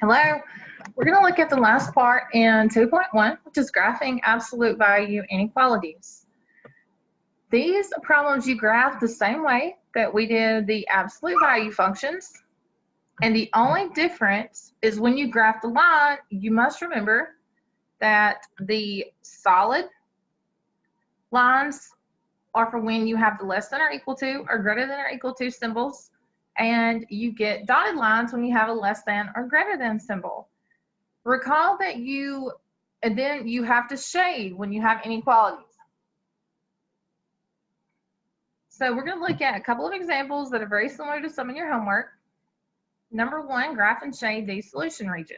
Hello, we're going to look at the last part in 2.1, which is graphing absolute value inequalities. These problems you graph the same way that we did the absolute value functions, and the only difference is when you graph the line, you must remember that the solid lines are for when you have the less than or equal to or greater than or equal to symbols, and you get dotted lines when you have a less than or greater than symbol. Recall that and then you have to shade when you have inequalities. So we're going to look at a couple of examples that are very similar to some in your homework. Number one, graph and shade the solution region.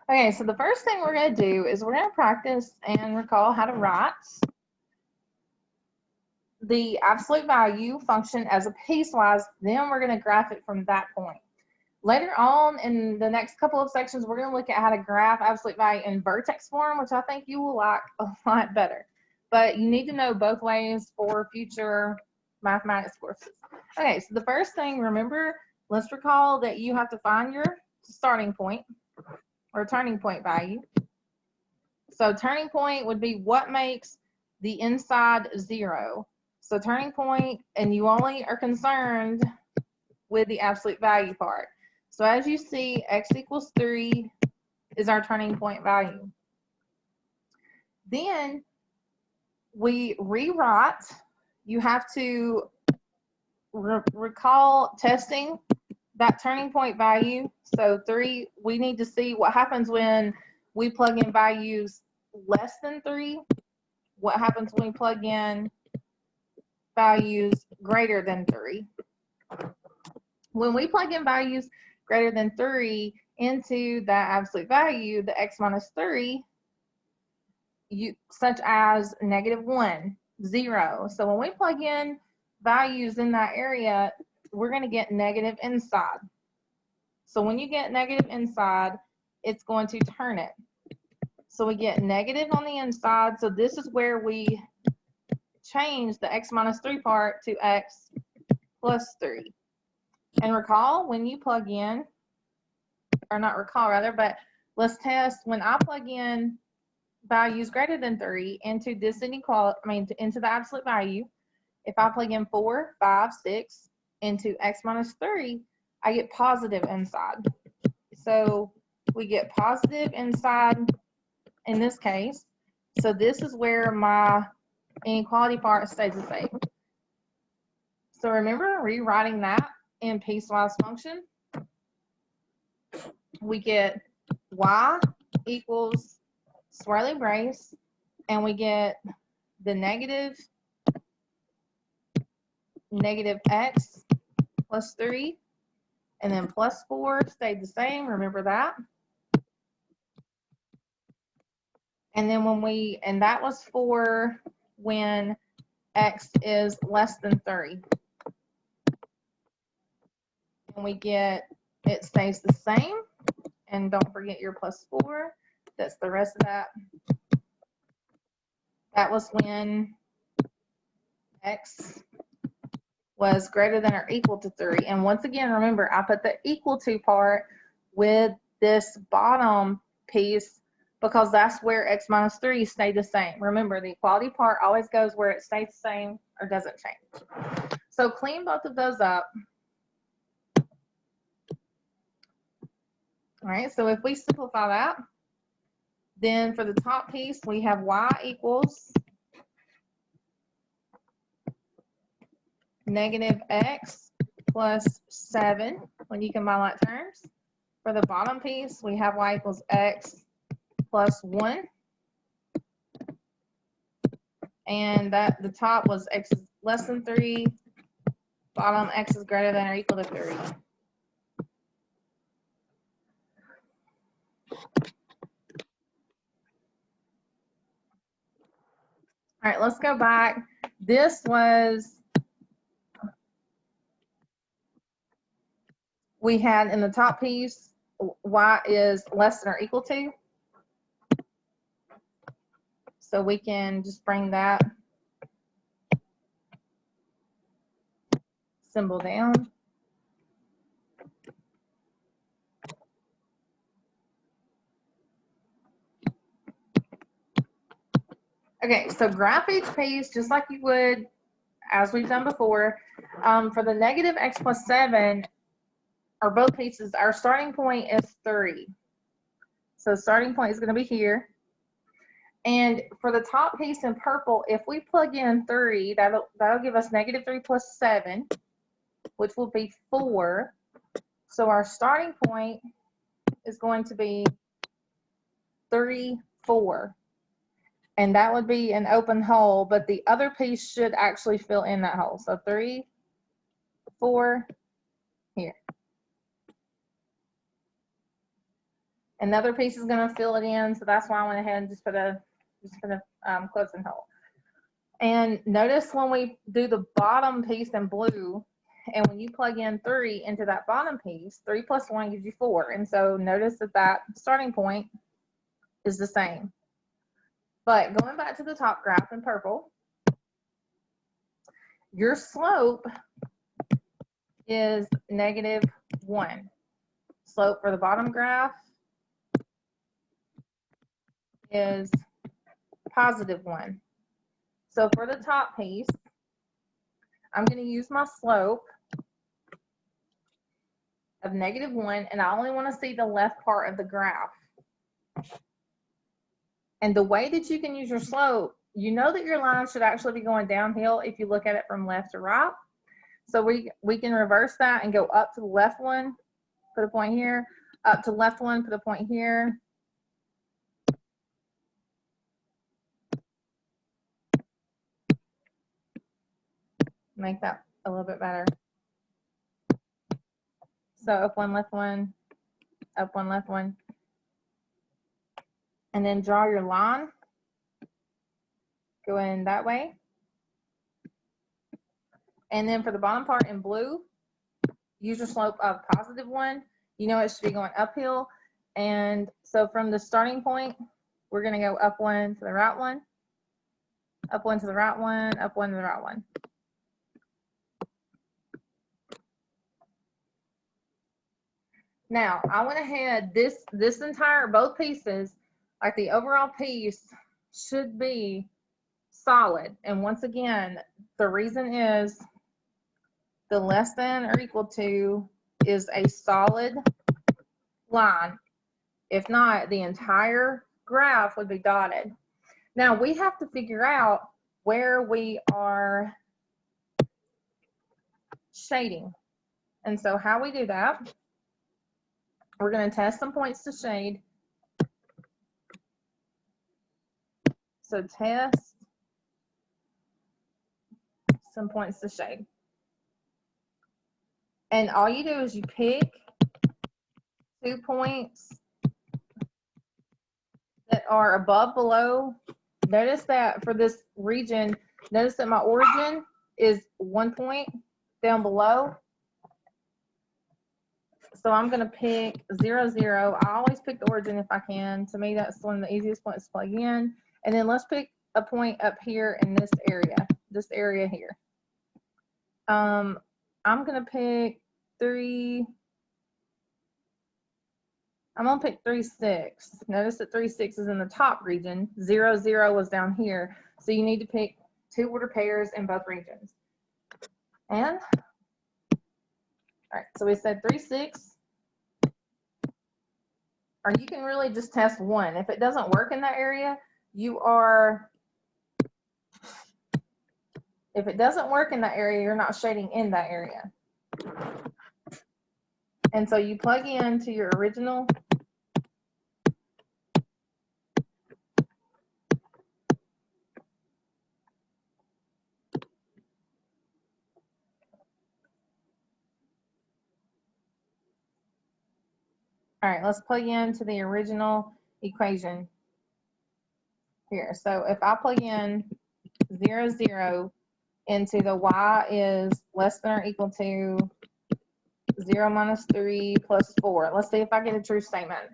Okay, so the first thing we're going to do is we're going to practice and recall how to write the absolute value function as a piecewise. Then we're going to graph it from that point. Later on in the next couple of sections, we're going to look at how to graph absolute value in vertex form, which I think you will like a lot better. But you need to know both ways for future mathematics courses. Okay, so the first thing, remember, let's recall that you have to find your starting point or turning point value. So turning point would be what makes the inside 0. So turning point, and you only are concerned with the absolute value part. So as you see, x equals 3 is our turning point value. Then we rewrite. You have to recall testing that turning point value. So 3, we need to see what happens when we plug in values less than 3. What happens when we plug in values greater than 3. When we plug in values greater than 3 into that absolute value, the x minus 3, such as -1, 0. So when we plug in values in that area, we're going to get negative inside. So when you get negative inside, it's going to turn it. So we get negative on the inside. So this is where we change the x minus 3 part to x plus 3. And recall when you plug in, or not recall rather, but let's test when I plug in values greater than 3 into this inequality, into the absolute value. If I plug in 4, 5, 6 into x minus 3, I get positive inside. So we get positive inside in this case. So this is where my inequality part stays the same. So remember rewriting that in piecewise function. We get y equals swirly brace, and we get the negative x plus 3, and then plus 4 stayed the same. Remember that. And then and that was for when x is less than 3. And we get, it stays the same. And don't forget your plus 4. That's the rest of that. That was when x was greater than or equal to 3. And once again, remember, I put the equal to part with this bottom piece because that's where x minus 3 stayed the same. Remember, the equality part always goes where it stays the same or doesn't change. So clean both of those up. All right, so if we simplify that, then for the top piece, we have y equals negative x plus 7 when you combine like terms. For the bottom piece, we have y equals x plus 1. And that the top was x is less than 3, bottom x is greater than or equal to 3. All right, let's go back. This was we had in the top piece, y is less than or equal to. So we can just bring that symbol down. Okay, so graph each piece just like you would, as we've done before. For the negative x plus 7, or both pieces, our starting point is 3. So starting point is going to be here. And for the top piece in purple, if we plug in 3, that'll give us negative 3 plus 7, which will be 4. So our starting point is going to be 3, 4. And that would be an open hole, but the other piece should actually fill in that hole. So 3, 4, here. Another piece is going to fill it in, so that's why I went ahead and just put a closing hole. And notice when we do the bottom piece in blue, and when you plug in 3 into that bottom piece, 3 plus 1 gives you 4. And so notice that that starting point is the same. But going back to the top graph in purple, your slope is negative 1. Slope for the bottom graph is positive 1. So for the top piece, I'm going to use my slope of negative 1, and I only want to see the left part of the graph. And the way that you can use your slope, you know that your line should actually be going downhill if you look at it from left to right. So we can reverse that and go up to the left one, put a point here, up to the left one, put a point here. Make that a little bit better. So up one, left one, up one, left one. And then draw your line. Go in that way. And then for the bottom part in blue, use your slope of positive 1. You know it should be going uphill. And so from the starting point, we're going to go up 1 to the right one, up 1 to the right one, up 1 to the right one. Now, I went ahead, this entire, both pieces, like the overall piece should be solid. And once again, the reason is the less than or equal to is a solid line. If not, the entire graph would be dotted. Now, we have to figure out where we are shading. And so how we do that, we're going to test some points to shade. So test some points to shade. And all you do is you pick 2 points that are above, below. Notice that for this region, notice that my origin is 1 point down below. So I'm going to pick 0, 0. I always pick the origin if I can. To me, that's one of the easiest points to plug in. And then let's pick a point up here in this area here. I'm going to pick 3. I'm going to pick 3, 6. Notice that 3, 6 is in the top region. 0, 0 was down here. So you need to pick 2 order pairs in both regions. And, all right, so we said 3, 6. Or you can really just test 1. If it doesn't work in that area, if it doesn't work in that area, you're not shading in that area. And so you plug into your original. All right, let's plug into the original equation here. So if I plug in 0, 0 into the y is less than or equal to 0 minus 3 plus 4. Let's see if I get a true statement.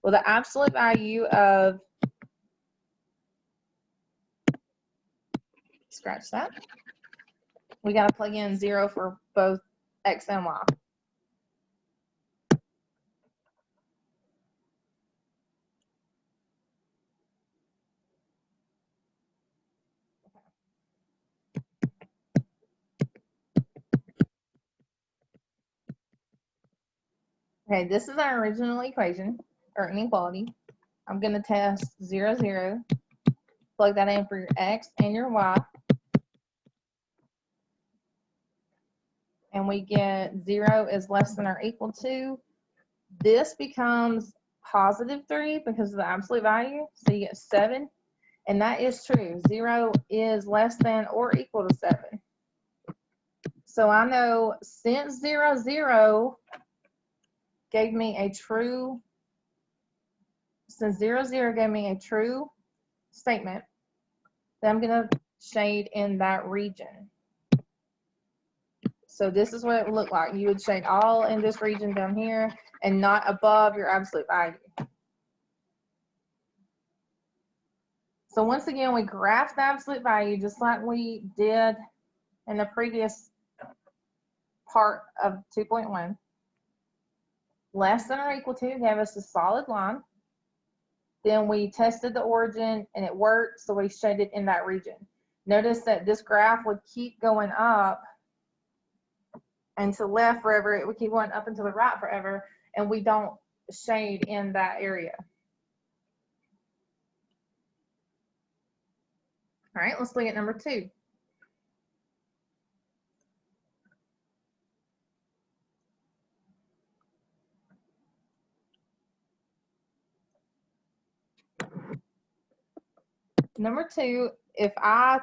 Well, the absolute value of, scratch that. We got to plug in 0 for both x and y. Okay, this is our original equation, or inequality. I'm going to test 0, 0. Plug that in for your x and your y. And we get 0 is less than or equal to. This becomes positive 3 because of the absolute value. So you get 7. And that is true. 0 is less than or equal to 7. So I know since 0, 0 gave me a true, since 0, 0 gave me a true statement, then I'm going to shade in that region. So this is what it would look like. You would shade all in this region down here and not above your absolute value. So once again, we graph the absolute value just like we did in the previous part of 2.1. Less than or equal to gave us a solid line. Then we tested the origin and it worked, so we shaded in that region. Notice that this graph would keep going up and to the left forever. It would keep going up and to the right forever, and we don't shade in that area. All right, let's look at number 2. Number 2, if I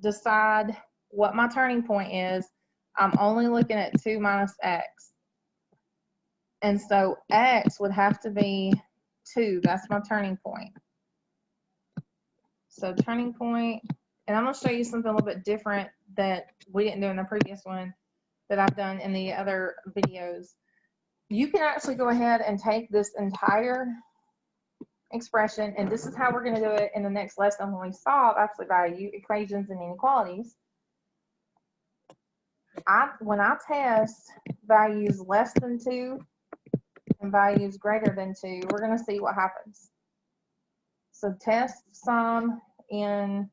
decide what my turning point is, I'm only looking at 2 minus x. And so x would have to be 2. That's my turning point. So turning point, and I'm going to show you something a little bit different that we didn't do in the previous one that I've done in the other videos. You can actually go ahead and take this entire expression, and this is how we're going to do it in the next lesson when we solve absolute value equations and inequalities. When I test values less than 2 and values greater than 2, we're going to see what happens. So test sum in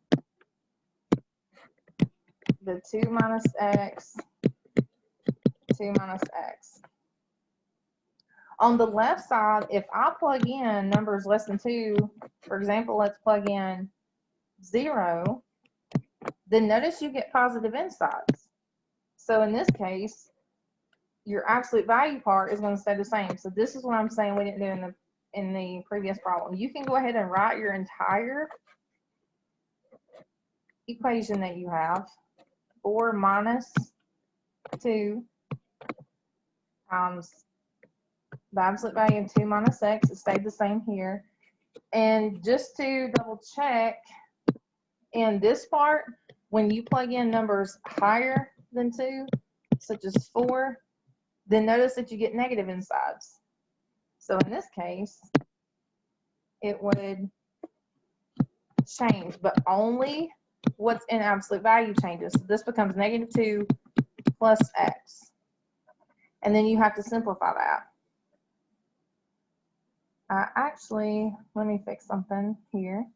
the 2 minus x, 2 minus x. On the left side, if I plug in numbers less than 2, for example, let's plug in 0, then notice you get positive insides. So in this case, your absolute value part is going to stay the same. So this is what I'm saying we didn't do in the previous problem. You can go ahead and write your entire equation that you have. 4 minus 2 times the absolute value of 2 minus x. It stayed the same here. And just to double check, in this part, when you plug in numbers higher than 2, such as 4, then notice that you get negative insides. So in this case, it would change, but only what's in absolute value changes. So this becomes negative 2 plus x. And then you have to simplify that. Actually, let me fix something here.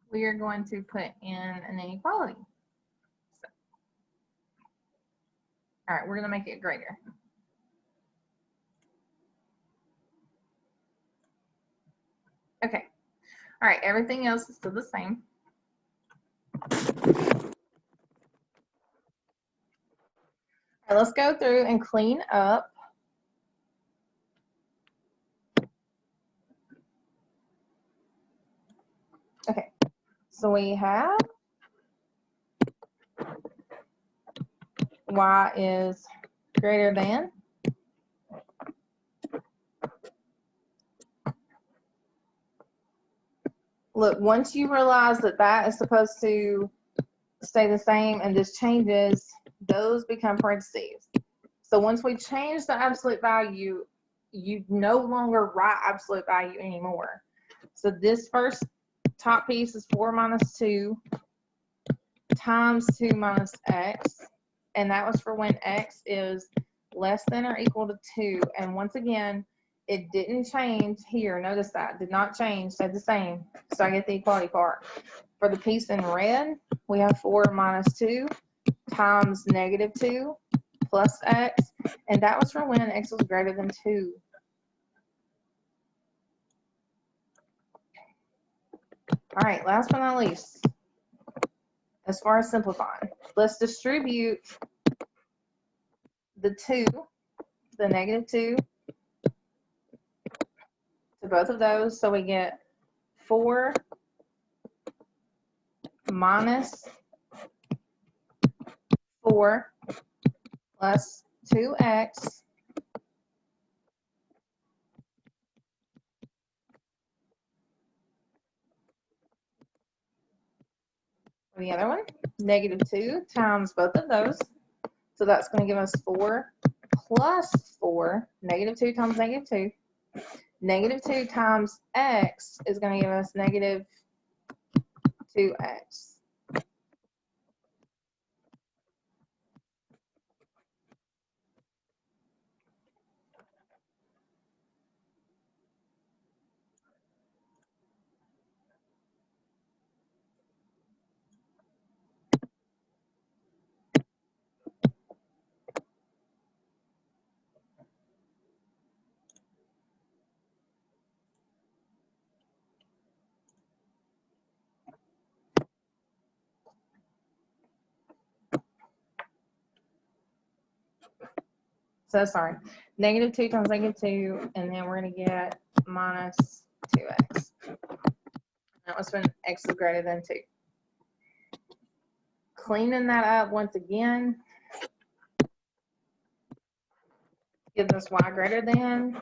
We are going to put in an inequality. So, all right, we're going to make it greater. Okay. All right, everything else is still the same. All right, let's go through and clean up. Okay, so we have y is greater than. Look, once you realize that that is supposed to stay the same and this changes, those become parentheses. So once we change the absolute value, you no longer write absolute value anymore. So this first top piece is 4 minus 2 times 2 minus x, and that was for when x is less than or equal to 2. And once again, it didn't change here. Notice that did not change, stayed the same. So I get the equality part. For the piece in red, we have 4 minus 2 times negative 2 plus x, and that was for when x was greater than 2. All right, last but not least, as far as simplifying, let's distribute the 2, the negative 2, to both of those. So we get 4 minus 4 plus 2x for the other one. Negative 2 times both of those. So that's going to give us 4 plus 4, negative 2 times negative 2. Negative 2 times x is going to give us negative 2x. So sorry, negative 2 times negative 2, and then we're going to get minus 2x. That was when x is greater than 2. Cleaning that up once again gives us y greater than,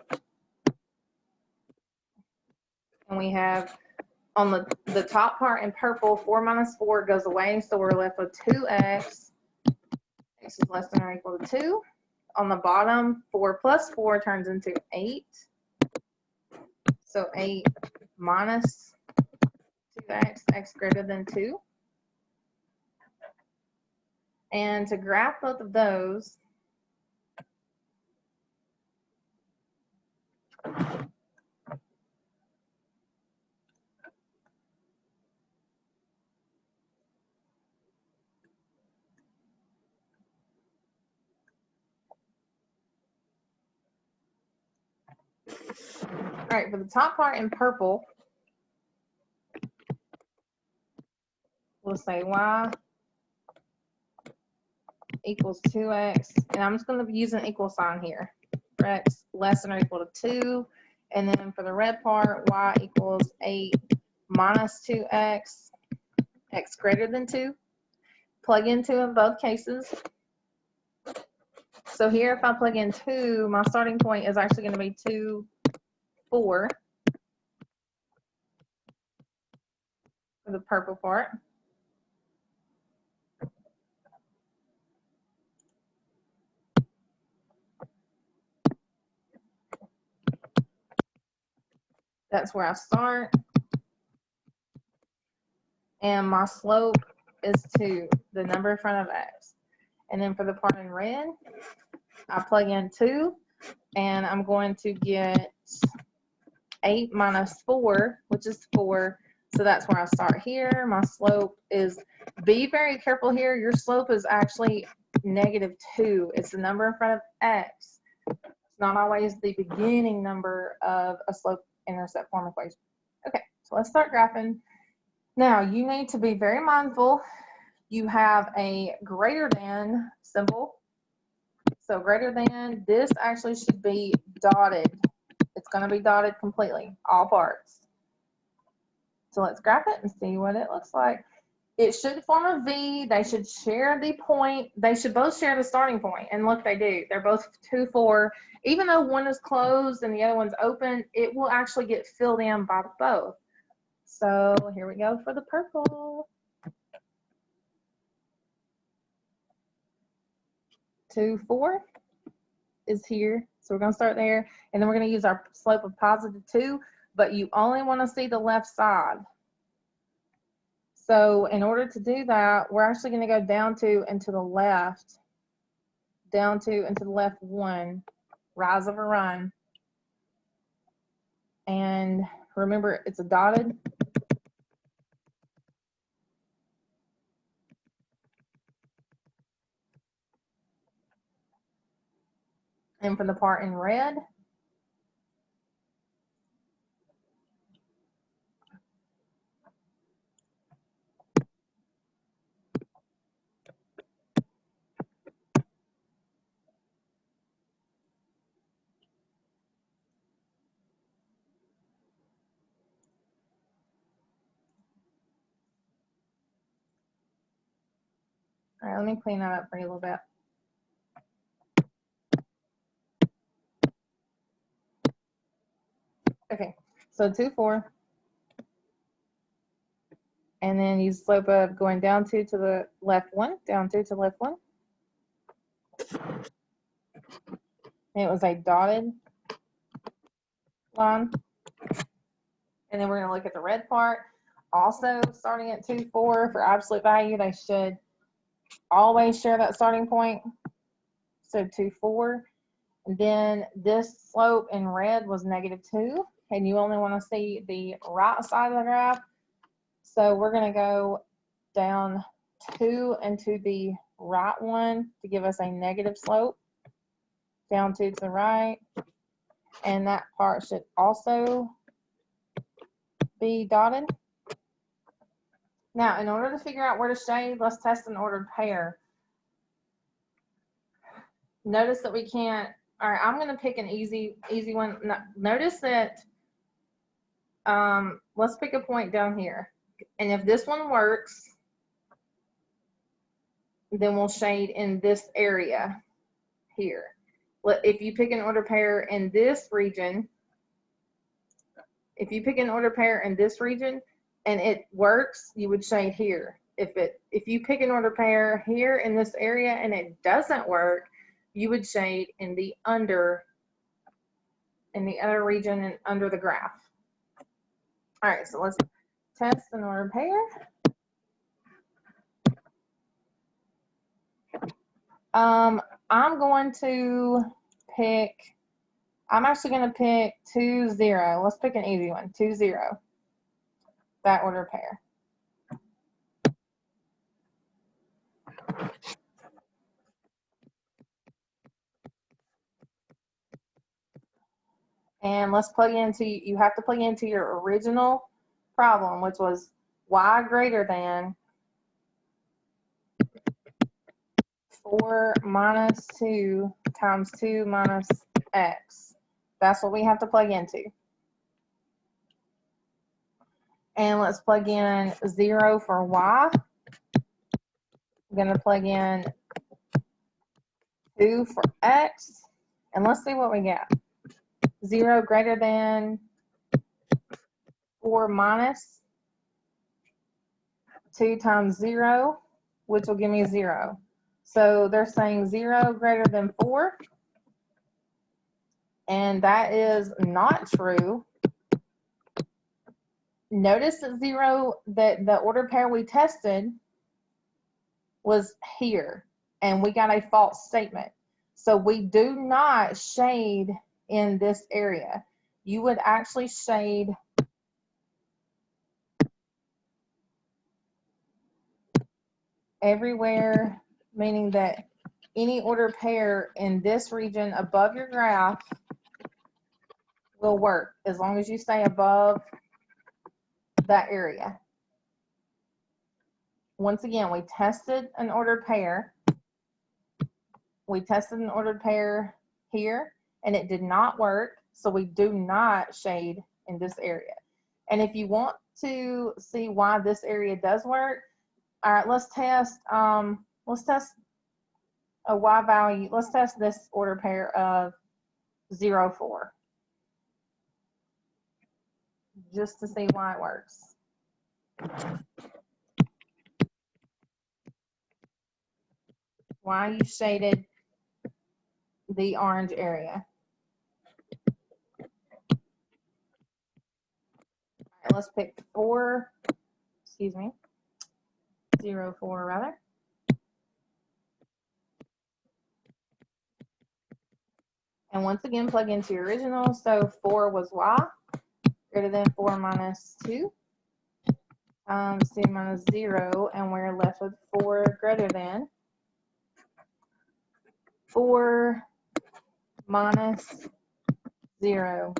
and we have on the top part in purple, 4 minus 4 goes away, so we're left with 2x. X is less than or equal to 2. On the bottom, 4 plus 4 turns into 8. So 8 minus 2x, x greater than 2. And to graph both of those, all right, for the top part in purple, we'll say y equals 2x, and I'm just going to use an equal sign here for x less than or equal to 2, and then for the red part, y equals 8 minus 2x, x greater than 2. Plug in 2 in both cases. So here, if I plug in 2, my starting point is actually going to be 2, 4 for the purple part. That's where I start. And my slope is 2, the number in front of x. And then for the part in red, I plug in 2, and I'm going to get 8 minus 4, which is 4. So that's where I start here. My slope is, be very careful here, your slope is actually negative 2. It's the number in front of x. It's not always the beginning number of a slope-intercept form equation. Okay, so let's start graphing. Now, you need to be very mindful you have a greater than symbol. So greater than, this actually should be dotted. It's going to be dotted completely, all parts. So let's graph it and see what it looks like. It should form a V. They should share the point. They should both share the starting point. And look, they do. They're both 2, 4. Even though one is closed and the other one's open, it will actually get filled in by both. So here we go for the purple. 2, 4 is here. So we're going to start there. And then we're going to use our slope of +2. But you only want to see the left side. So in order to do that, we're actually going to go down 2 and to the left, down 2 and to the left 1, rise over run. And remember, it's a dotted. And for the part in red, all right, let me clean that up for you a little bit. Okay, so 2, 4. And then use slope of going down 2 to the left 1, down 2 to the left 1. And it was a dotted line. And then we're going to look at the red part. Also, starting at 2, 4 for absolute value, they should always share that starting point. So 2, 4. And then this slope in red was -2. And you only want to see the right side of the graph. So we're going to go down 2 into the right one to give us a negative slope. Down 2 to the right. And that part should also be dotted. Now, in order to figure out where to shade, let's test an ordered pair. Notice that we can't, all right, I'm going to pick an easy one. Notice that, let's pick a point down here. And if this one works, then we'll shade in this area here. If you pick an ordered pair in this region, and it works, you would shade here. If you pick an ordered pair here in this area and it doesn't work, you would shade in the other region and under the graph. All right, so let's test an ordered pair. I'm actually going to pick 2, 0. Let's pick an easy one, 2, 0. That ordered pair. And let's plug into, you have to plug into your original problem, which was y greater than 4 minus 2 times 2 minus x. That's what we have to plug into. And let's plug in 0 for y. I'm going to plug in 2 for x. And let's see what we get. 0 greater than 4 minus 2 times 0, which will give me 0. So they're saying 0 greater than 4. And that is not true. Notice that 0, that the ordered pair we tested was here. And we got a false statement. So we do not shade in this area. You would actually shade everywhere, meaning that any ordered pair in this region above your graph will work as long as you stay above that area. once again, we tested an ordered pair. We tested an ordered pair here, and it did not work, so we do not shade in this area. And if you want to see why this area does work, all right, let's test a Y value. Let's test this order pair of 0, 4, just to see why it works. Why you shaded the orange area. All right, let's pick 4, excuse me, 0, 4 rather. And once again, plug into your original. So 4 was Y, greater than 4 minus 2, 2 minus 0, and we're left with 4 greater than 4 minus 0.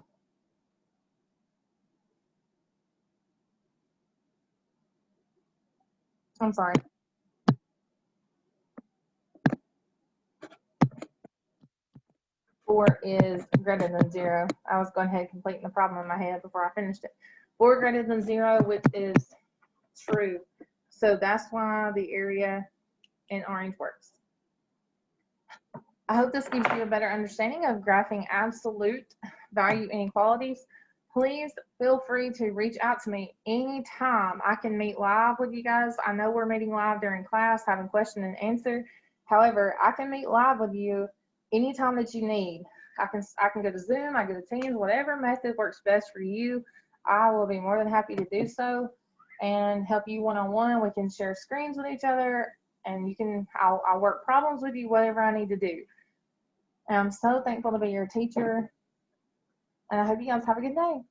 I'm sorry. 4 is greater than 0. I was going ahead and completing the problem in my head before I finished it. 4 greater than 0, which is true. So that's why the area in orange works. I hope this gives you a better understanding of graphing absolute value inequalities. Please feel free to reach out to me anytime. I can meet live with you guys. I know we're meeting live during class, having question and answer. However, I can meet live with you anytime that you need. I can go to Zoom, I go to Teams, whatever method works best for you. I will be more than happy to do so and help you one-on-one. We can share screens with each other, and I'll work problems with you, whatever I need to do. And I'm so thankful to be your teacher, and I hope you guys have a good day.